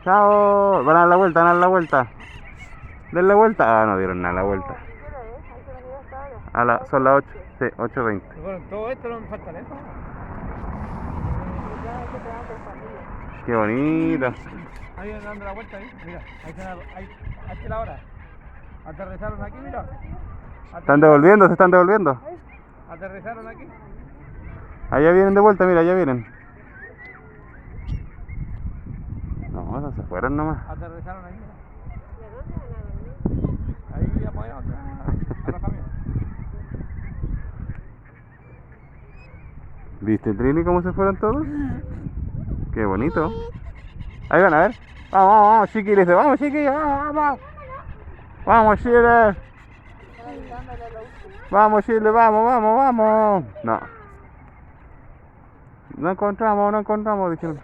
Chao. Van a dar la vuelta, van a dar la vuelta. Den la vuelta. Ah, no dieron nada la vuelta. Son las 8. Sí, 8:20. Bueno, todo esto no me falta lento. Qué bonito. Ahí dando la vuelta ahí. Mira, ahí está la hora. Aterrizaron aquí, mira. Están devolviendo, se están devolviendo. Aterrizaron aquí. Allá vienen de vuelta, mira, allá vienen. No, esos se fueron nomás. Aterrizaron ahí, mira. Ahí apoyados a la familia. ¿Viste, Trini, cómo se fueron todos? Qué bonito. Ahí van, a ver. Vamos, vamos, vamos, chiqui, le dice, vamos, chiqui, vamos, vamos. Vamos, Chile. Vamos, Chile, vamos, vamos, vamos. No. No encontramos, dijeron.